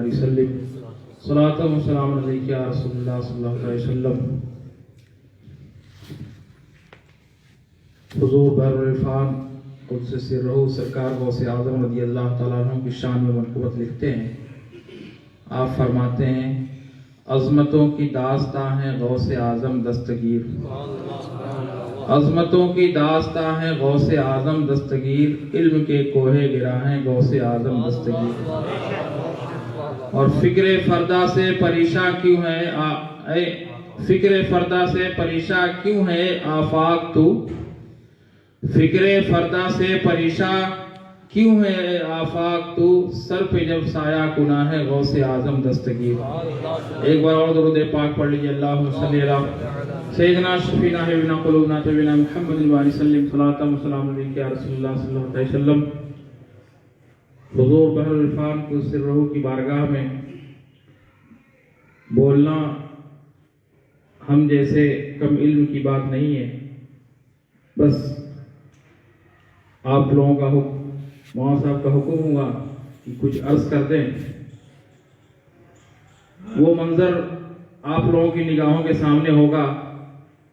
وآلہ وسلم صلاۃ و سلام علیک یا رسول اللہ صلی اللہ علیہ وسلم۔ حضور بحر العرفان قدس سرہ سرکار غوث اعظم رضی اللہ تعالیٰ عنہ کی شان میں منقبت لکھتے ہیں، آپ فرماتے ہیں عظمتوں کی داستاں ہے غوث اعظم دستگیر، عظمتوں کی داستاں ہے غوث اعظم دستگیر، علم کے کوہ گرا ہیں غوث اعظم دستگیر۔ اور فکر فردہ سے پریشاں کیوں ہے فکر فردہ سے پریشاں کیوں ہے آفاق تو، فکر فردہ سے پریشاں کیوں ہے آفاق تو، سر پہ جب سایہ کنا ہے غوث اعظم دستگیر۔ ایک بار اور درود پاک پڑھ لیجیے، اللہم صلی علی سیدنا شفینا حبیبنا قلوبنا طبینا محمد وآلہ وسلم صلاۃ و سلام علیک یا رسول اللہ صلی اللہ علیہ وسلم۔ حضور بحر العرفان کو سرہ کی بارگاہ میں بولنا ہم جیسے کم علم کی بات نہیں ہے، بس آپ لوگوں کا حکم، مولانا صاحب کا حکم ہوا کہ کچھ عرض کر دیں۔ وہ منظر آپ لوگوں کی نگاہوں کے سامنے ہوگا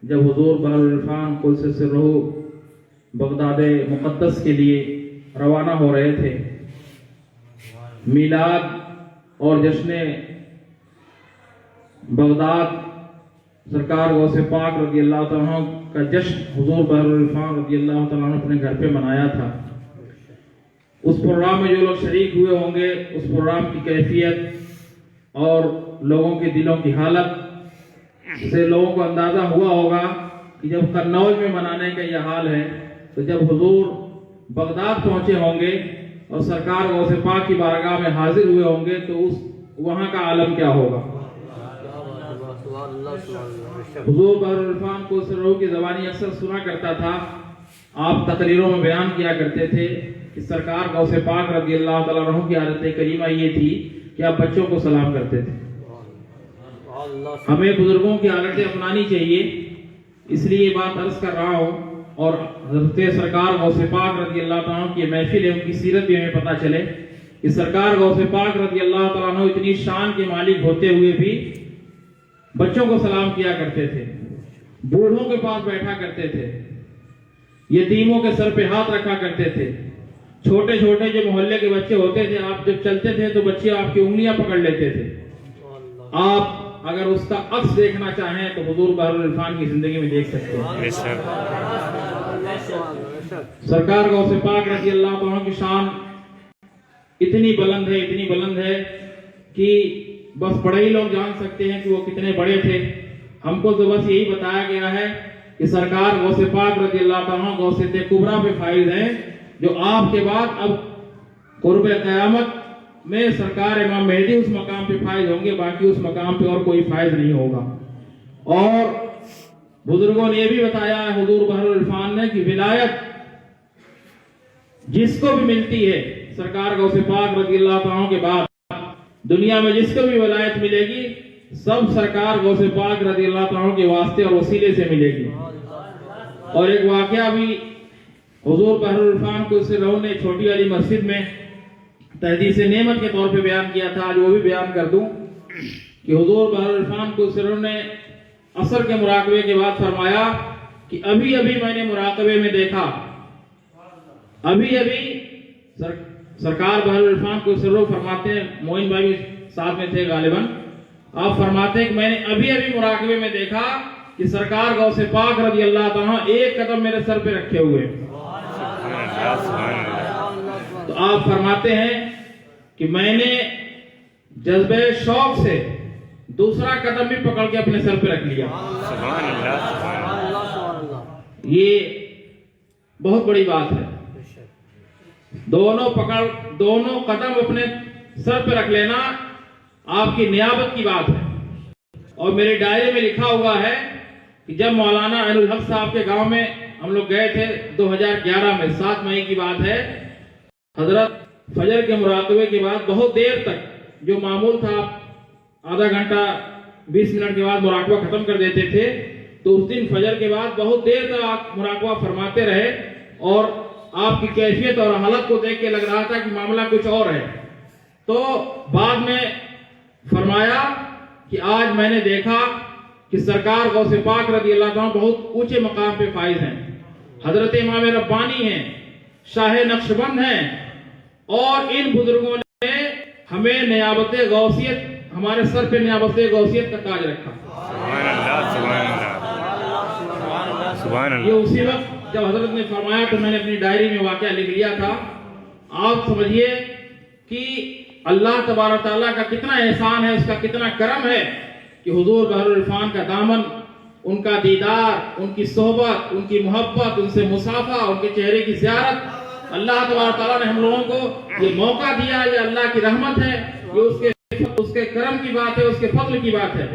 جب حضور بحر العرفان قدس سرہ بغداد مقدس کے لیے روانہ ہو رہے تھے۔ میلاد اور جشن بغداد سرکار غوث پاک رضی اللہ تعالیٰ عنہ کا جشن حضور بحر العرفان رضی اللہ تعالیٰ عنہ اپنے گھر پہ منایا تھا۔ اس پروگرام میں جو لوگ شریک ہوئے ہوں گے، اس پروگرام کی کیفیت اور لوگوں کے دلوں کی حالت سے لوگوں کو اندازہ ہوا ہوگا کہ جب قنوج میں منانے کا یہ حال ہے تو جب حضور بغداد پہنچے ہوں گے اور سرکار غوث پاک کی بارگاہ میں حاضر ہوئے ہوں گے تو وہاں کا عالم کیا ہوگا۔ حضور بحر العرفان کو سرہ کی زبانی اکثر سنا کرتا تھا، آپ تقریروں میں بیان کیا کرتے تھے کہ سرکار غوث پاک رضی اللہ تعالیٰ عنہ کی عادت کریمہ یہ تھی کہ آپ بچوں کو سلام کرتے تھے۔ ہمیں بزرگوں کی عادتیں اپنانی چاہیے، اس لیے یہ بات عرض کر رہا ہوں، اور حضرت سرکار غوث پاک رضی اللہ تعالیٰ عنہ کی محفل ہے، ان کی سیرت بھی ہمیں پتہ چلے کہ سرکار غوث پاک رضی اللہ تعالیٰ عنہ اتنی شان کے مالک ہوتے ہوئے بھی بچوں کو سلام کیا کرتے تھے، بوڑھوں کے پاس بیٹھا کرتے تھے، یتیموں کے سر پہ ہاتھ رکھا کرتے تھے، چھوٹے چھوٹے جو محلے کے بچے ہوتے تھے، آپ جب چلتے تھے تو بچے آپ کی انگلیاں پکڑ لیتے تھے۔ آپ اگر اس کا عکس دیکھنا چاہیں تو حضور بحر العرفان کی زندگی میں دیکھ سکتے ہیں۔ سرکار غوث پاک رضی اللہ عنہ کی شان اتنی بلند ہے کہ بس بڑے ہی لوگ جان سکتے ہیں کہ وہ کتنے بڑے تھے۔ ہم کو تو بس یہی بتایا گیا ہے کہ سرکار غوث پاک رضی اللہ عنہ غوثیت کبریٰ پہ فائز ہیں، جو آپ کے بعد اب قرب قیامت میں سرکار امام مہدی اس مقام پہ فائز ہوں گے، باقی اس مقام پہ اور کوئی فائز نہیں ہوگا۔ اور بزرگوں نے یہ بھی بتایا ہے حضور بحر العرفان نے کہ ولایت جس کو بھی ملتی ہے سرکار غوث پاک رضی اللہ عنہ کے بعد، دنیا میں جس کو بھی ولایت ملے گی سب سرکار غوث پاک رضی اللہ عنہ کے واسطے اور وسیلے سے ملے گی۔ اور ایک واقعہ بھی حضور بحر العرفان کو سرہ نے چھوٹی والی مسجد میں تحدیث نعمت کے طور پہ بیان کیا تھا، آج وہ بھی بیان کر دوں کہ حضور بحر العرفان کو سرہ نے عصر کے مراقبے کے بعد فرمایا کہ ابھی میں نے مراقبے میں دیکھا، سرکار بحر العرفان کو سرہ فرماتے ہیں، معین بھائی ساتھ میں تھے غالباً، آپ فرماتے ہیں کہ میں نے ابھی مراقبے میں دیکھا کہ سرکار غوث پاک رضی اللہ عنہ ایک قدم میرے سر پہ رکھے ہوئے۔ تو آپ فرماتے ہیں کہ میں نے جذبہ شوق سے دوسرا قدم بھی پکڑ کے اپنے سر پہ رکھ لیا۔ یہ بہت بڑی بات ہے، دونوں قدم اپنے سر پہ رکھ لینا آپ کی نیابت کی بات ہے۔ اور میرے ڈائری میں لکھا ہوا ہے کہ جب مولانا عین الحق صاحب کے گاؤں میں ہم لوگ گئے تھے 2011 میں، 7 مئی کی بات ہے، حضرت فجر کے مراقبے کے بعد بہت دیر تک، جو معمول تھا آدھا گھنٹہ 20 منٹ کے بعد مراقبہ ختم کر دیتے تھے، تو اس دن فجر کے بعد بہت دیر تک آپ مراقبہ فرماتے رہے، اور آپ کی کیفیت اور حالت کو دیکھ کے لگ رہا تھا کہ معاملہ کچھ اور ہے۔ تو بعد میں فرمایا کہ آج میں نے دیکھا کہ سرکار غوث پاک رضی اللہ عنہ بہت اونچے مقام پہ فائز ہیں، حضرت امام ربانی ہیں، شاہ نقشبند ہیں، اور ان بزرگوں نے ہمیں نیابت غوثیت، ہمارے سر پہ نیابت غوثیت کا تاج رکھا۔ سبحان اللہ، سبحان اللہ، سبحان اللہ۔ یہ اسی وقت جب حضرت نے فرمایا تو میں نے اپنی ڈائری میں واقعہ لکھ لیا تھا۔ آپ سمجھیے کہ اللہ تبارک تعالیٰ کا کتنا احسان ہے، اس کا کتنا کرم ہے کہ حضور بحر العرفان کا دامن، ان کا دیدار، ان کی صحبت، ان کی محبت، ان سے مصافحہ، ان کے چہرے کی زیارت، اللہ تبارک تعالیٰ نے ہم لوگوں کو یہ موقع دیا، یہ اللہ کی رحمت ہے، یہ اس کے کرم کی بات ہے، اس کے فضل کی بات ہے۔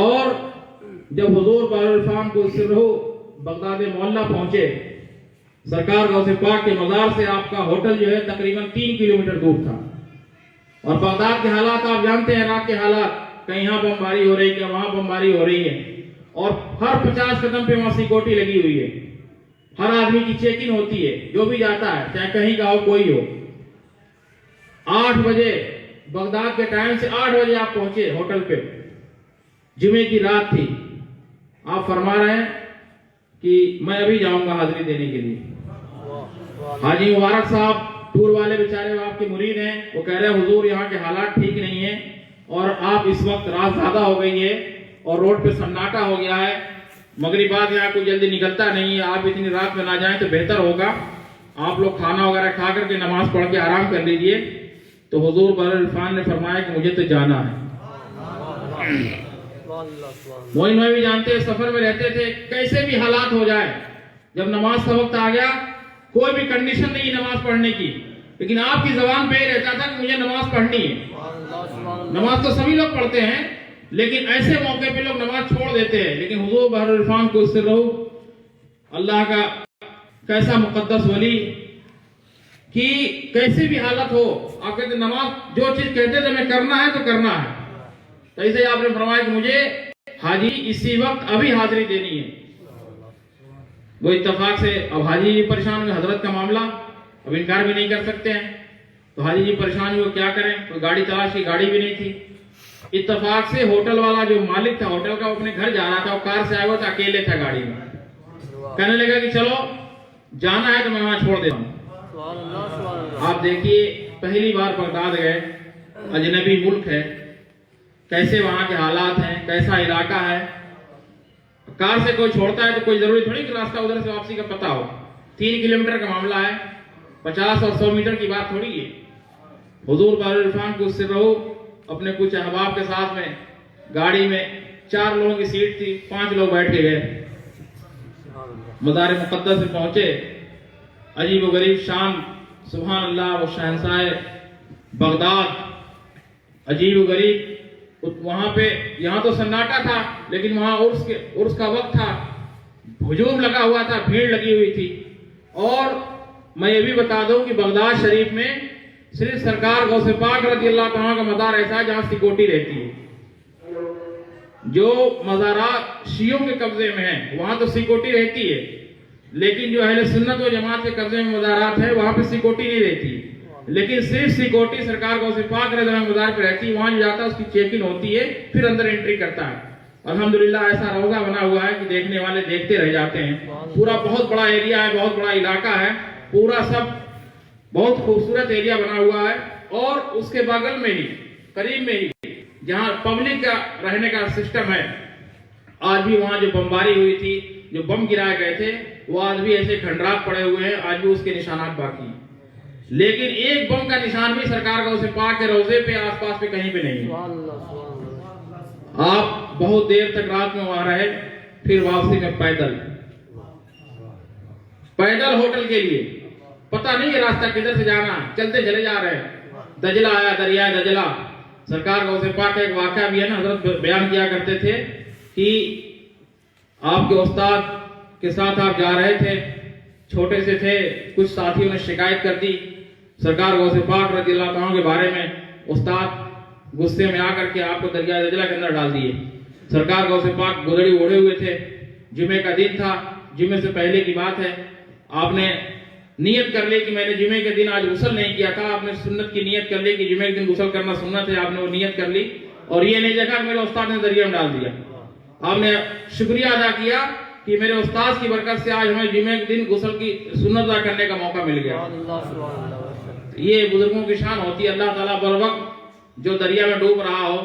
اور جب حضور بحر العرفان کو سرہو بغداد معلیٰ پہنچے، سرکار غوث پاک کے مزار سے آپ کا ہوٹل جو ہے تقریباً 3 کلومیٹر دور تھا، اور بغداد کے حالات آپ جانتے ہیں، عراق کے حالات، کہیں یہاں بمباری ہو رہی ہے، وہاں بمباری ہو رہی ہے، اور ہر 50 قدم پہ وہاں سیکورٹی لگی ہوئی ہے، ہر آدمی کی چیکنگ ہوتی ہے، جو بھی جاتا ہے چاہے کہیں کا ہو کوئی ہو۔ 8 بجے بغداد کے ٹائم سے 8 بجے آپ پہنچے ہوٹل پہ، جمعے کی رات تھی، آپ فرما رہے ہیں کہ میں ابھی جاؤں گا حاضری دینے کے لیے۔ حاجی مبارک صاحب ٹور والے بیچارے آپ کے مرید ہیں، وہ کہہ رہے ہیں حضور یہاں کے حالات ٹھیک نہیں ہیں، اور آپ اس وقت رات زیادہ ہو گئی ہے اور روڈ پہ سناٹا ہو گیا ہے، مغربات یہاں کوئی جلدی نکلتا نہیں ہے، آپ اتنی رات میں نہ جائیں تو بہتر ہوگا، آپ لوگ کھانا وغیرہ کھا کر کے نماز پڑھ کے آرام کر لیجئے۔ تو حضور بحر العرفان نے فرمایا کہ مجھے تو جانا ہے۔ موئن بھائی بھی جانتے ہیں، سفر میں رہتے تھے، کیسے بھی حالات ہو جائے، جب نماز کا وقت آ گیا کوئی بھی کنڈیشن نہیں نماز پڑھنے کی، لیکن آپ کی زبان پہ یہ رہتا تھا کہ مجھے نماز پڑھنی ہے۔ نماز تو سبھی لوگ پڑھتے ہیں، لیکن ایسے موقع پہ لوگ نماز چھوڑ دیتے ہیں، لیکن حضور بحر العرفان کو اس سے رہو، اللہ کا کیسا مقدس ولی کہ کیسے بھی حالت ہو آپ کہتے نماز، جو چیز کہتے تھے میں کرنا ہے تو کرنا ہے۔ تو اسے آپ نے فرمایا کہ مجھے حاجی اسی وقت ابھی حاضری دینی ہے۔ وہ اتفاق سے اب حاجی جی پریشان ہوئے، حضرت کا معاملہ اب انکار بھی نہیں کر سکتے ہیں، تو حاجی جی پریشان ہوئے کیا کریں، کوئی گاڑی تلاش کی، گاڑی بھی نہیں تھی۔ اتفاق سے ہوٹل والا جو مالک تھا ہوٹل کا، وہ اپنے گھر جا رہا تھا، وہ کار سے آیا ہوا تھا، اکیلے تھا گاڑی میں، کہنے لگا کہ چلو جانا ہے تو میں وہاں چھوڑ دیتا ہوں۔ آپ دیکھیے پہلی بار بغداد گئے، اجنبی ملک ہے، کیسے وہاں کے حالات ہیں، کیسا علاقہ ہے، کار سے کوئی چھوڑتا ہے تو کوئی ضروری تھوڑی کہ راستہ ادھر سے واپسی کا پتہ ہو، 3 کلومیٹر کا معاملہ ہے، 50 اور 100 میٹر کی بات تھوڑی ہے۔ حضور بحر العرفان کو اس سے رہو اپنے کچھ احباب کے ساتھ میں گاڑی میں، 4 لوگوں کی سیٹ تھی، 5 لوگ بیٹھ کے گئے، مزار مقدس میں پہنچے، عجیب و غریب شان، سبحان اللہ، وہ شہنشاہ بغداد، عجیب و غریب، وہاں پہ یہاں تو سناٹا تھا لیکن وہاں عرس کا وقت تھا، ہجوم لگا ہوا تھا، بھیڑ لگی ہوئی تھی۔ اور میں یہ بھی بتا دوں کہ بغداد شریف میں صرف سرکار غوث پاک رضی اللہ عنہ کا مزار ایسا ہے جہاں سیکورٹی رہتی ہے، جو مزارات شیعوں کے قبضے میں ہیں وہاں تو سیکورٹی رہتی ہے، لیکن جو اہل سنت و جماعت کے قبضے میں مزارات ہیں وہاں پہ سیکورٹی نہیں رہتی، لیکن صرف سیکورٹی سرکار غوث پاک رضی اللہ عنہ مزار پہ رہتی ہے، وہاں جو جاتا ہے اس کی چیکنگ ہوتی ہے، پھر اندر انٹری کرتا ہے۔ الحمدللہ ایسا روضہ بنا ہوا ہے کہ دیکھنے والے دیکھتے رہ جاتے ہیں، پورا بہت بڑا ایریا ہے، بہت بڑا علاقہ ہے، پورا سب بہت خوبصورت ایریا بنا ہوا ہے۔ اور اس کے بغل میں ہی، قریب میں ہی جہاں پبلک کا رہنے کا سسٹم ہے، آج بھی وہاں جو بمباری ہوئی تھی، جو بم گرائے گئے تھے، وہ آج بھی ایسے کھنڈرات پڑے ہوئے ہیں، آج بھی اس کے نشانات باقی ہیں، لیکن ایک بم کا نشان بھی سرکار غوث پاک کے روضے پہ آس پاس پہ کہیں پہ نہیں ہے۔ آپ بہت دیر تک رات میں وہاں رہے، پھر واپسی میں پیدل ہوٹل کے لیے، پتہ نہیں یہ راستہ کدھر سے جانا ہے، چلتے چلے جا رہے ہیں۔ دجلہ آیا، دریائے دجلہ، سرکار غوث پاک کا ایک واقعہ بھی ہے نا، حضرت بیان کیا کرتے تھے کہ آپ کے استاد کے ساتھ آپ جا رہے تھے، چھوٹے سے تھے، کچھ ساتھیوں نے شکایت کر دی سرکار غوث پاک رضی اللہ عنہ کے بارے میں، استاد غصے میں آ کر کے آپ کو دریائے دجلہ کے اندر ڈال دیے۔ سرکار غوث پاک گدڑی اوڑھے ہوئے تھے، جمعے کا دن تھا، جمعے سے پہلے کی بات ہے، آپ نے نیت کر لی کہ میں نے جمعے کے دن آج غسل نہیں کیا تھا، آپ نے سنت کی نیت کر لی کہ جمعے کے دن غسل کرنا سنت ہے، آپ نے وہ نیت کر لی، اور یہ نہیں دیکھا کہ میرے استاد نے دریا میں ڈال دیا، آپ نے شکریہ ادا کیا کہ میرے استاد کی برکت سے آج ہمیں جمعے کے دن غسل کی سنت ادا کرنے کا موقع مل گیا۔ یہ بزرگوں کی شان ہوتی ہے۔ اللہ تعالیٰ بر وقت جو دریا میں ڈوب رہا ہو،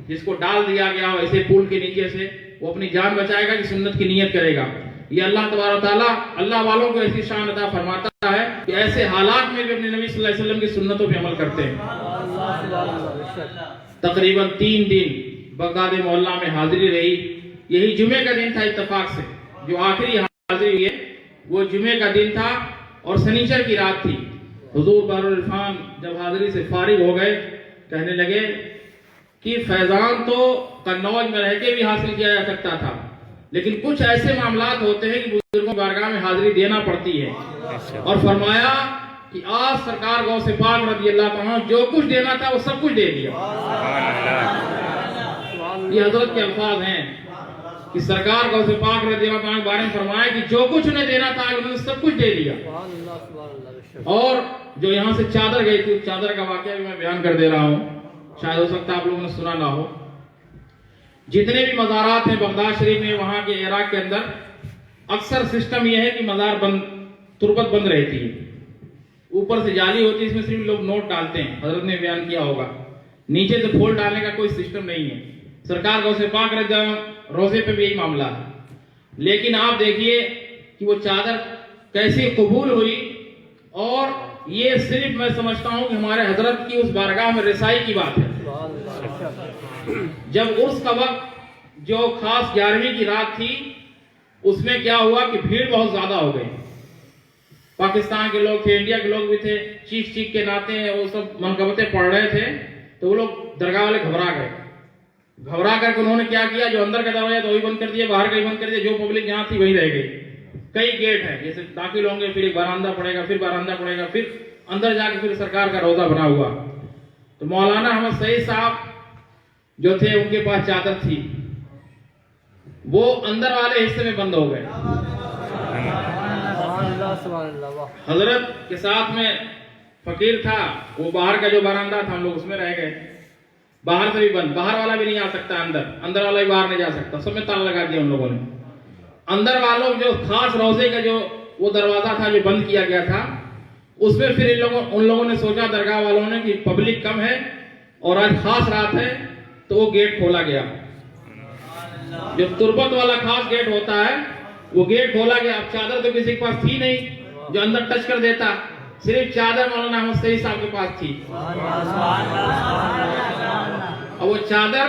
جس کو ڈال دیا گیا ہو ایسے پول کے نیچے سے، وہ اپنی جان بچائے گا کہ سنت کی نیت کرے گا۔ یہ اللہ تبارک و تعالیٰ اللہ والوں کو ایسی شان عطا فرماتا ہے کہ ایسے حالات میں بھی اپنے نبی صلی اللہ علیہ وسلم کی سنتوں پہ عمل کرتے ہیں۔ تقریباً 3 دن بغداد محلہ میں حاضری رہی، یہی جمعے کا دن تھا، اتفاق سے جو آخری حاضری ہوئی ہے وہ جمعے کا دن تھا اور سنیچر کی رات تھی۔ حضور بحر العرفان جب حاضری سے فارغ ہو گئے، کہنے لگے کہ فیضان تو قنوج میں رہ کے بھی حاصل کیا جا سکتا تھا، لیکن کچھ ایسے معاملات ہوتے ہیں کہ بزرگوں کی بارگاہ میں حاضری دینا پڑتی ہے، اور فرمایا کہ آج سرکار غوث پاک رضی اللہ عنہ جو کچھ دینا تھا وہ سب کچھ دے دیا۔ یہ حضرت کے الفاظ ہیں کہ سرکار غوث پاک رضی اللہ عنہ کے بارے میں فرمایا کہ جو کچھ انہیں دینا تھا انہوں نے سب کچھ دے دیا۔ اور جو یہاں سے چادر گئی تھی، اس چادر کا واقعہ بھی میں بیان کر دے رہا ہوں، شاید ہو سکتا ہے آپ لوگوں نے سنا نہ ہو۔ جتنے بھی مزارات ہیں بغداد شریف میں، وہاں کے عراق کے اندر اکثر سسٹم یہ ہے کہ مزار بند، تربت بند رہتی ہے، اوپر سے جالی ہوتی ہے، اس میں صرف لوگ نوٹ ڈالتے ہیں، حضرت نے بیان کیا ہوگا، نیچے سے پھول ڈالنے کا کوئی سسٹم نہیں ہے۔ سرکار غوث پاک رضی اللہ عنہ روزے پہ بھی یہی معاملہ ہے، لیکن آپ دیکھیے کہ وہ چادر کیسی قبول ہوئی، اور یہ صرف میں سمجھتا ہوں کہ ہمارے حضرت کی اس بارگاہ میں رسائی کی بات ہے۔ جب عرس کا وقت جو خاص 11ویں کی رات تھی، اس میں کیا ہوا کہ بھیڑ بہت زیادہ ہو گئی، پاکستان کے لوگ تھے، انڈیا کے لوگ بھی تھے، چیخ چیخ کے ناطے ہیں، وہ سب منقبتیں پڑھ رہے تھے، تو وہ لوگ درگاہ والے گھبرا گئے، گھبرا کر کے انہوں نے کیا کیا، جو اندر کا دروازہ تو وہی بند کر دیا، باہر کا بھی بند کر دیا، جو پبلک جہاں تھی وہی رہ گئی۔ کئی گیٹ ہیں، جیسے داخل ہوں گے پھر ایک برآمدہ پڑے گا، پھر برآمدہ پڑے گا، پھر اندر جا کے پھر سرکار کا روضہ بنا ہوا۔ تو مولانا احمد سعید صاحب جو تھے، ان کے پاس چادر تھی، وہ اندر والے حصے میں بند ہو گئے۔ حضرت کے ساتھ میں فقیر تھا، وہ باہر کا جو برآمدہ تھا، ہم لوگ اس میں رہ گئے، باہر سے بھی بند، باہر والا بھی نہیں آ سکتا اندر، اندر والا بھی باہر نہیں جا سکتا، سب میں تالا لگا دیا ان لوگوں نے۔ اندر والوں جو خاص روزے کا جو وہ دروازہ تھا جو بند کیا گیا تھا، اس میں پھر ان لوگوں نے سوچا، درگاہ والوں نے، کہ پبلک کم ہے اور آج خاص رات ہے، تو وہ گیٹ کھولا گیا۔ جو تربت والا خاص گیٹ ہوتا ہے، وہ گیٹ کھولا گیا۔ اب چادر تو کسی کے پاس تھی نہیں جو اندر ٹچ کر دیتا، صرف چادر مولانا احمد سعید صاحب کے پاس تھی۔ اور وہ چادر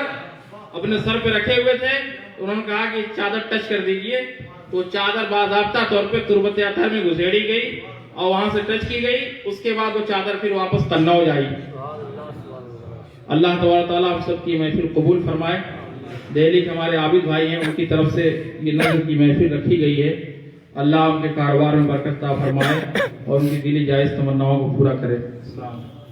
اپنے سر پہ رکھے ہوئے تھے، انہوں نے کہا کہ چادر ٹچ کر دیجئے، تو چادر باضابطہ طور پہ تربت اطہر میں گھسیڑی گئی اور وہاں سے ٹچ کی گئی، اس کے بعد وہ چادر پھر واپس قنوج آئی۔ اللہ تبارک تعالیٰ ہم سب کی محفل قبول فرمائے۔ دہلی کے ہمارے عابد بھائی ہیں، ان کی طرف سے یہ نظر کی محفل رکھی گئی ہے، اللہ ان کے کاروبار میں برکت عطا فرمائے اور ان کی دلی جائز تمناؤں کو پورا کرے۔ السلام علیکم۔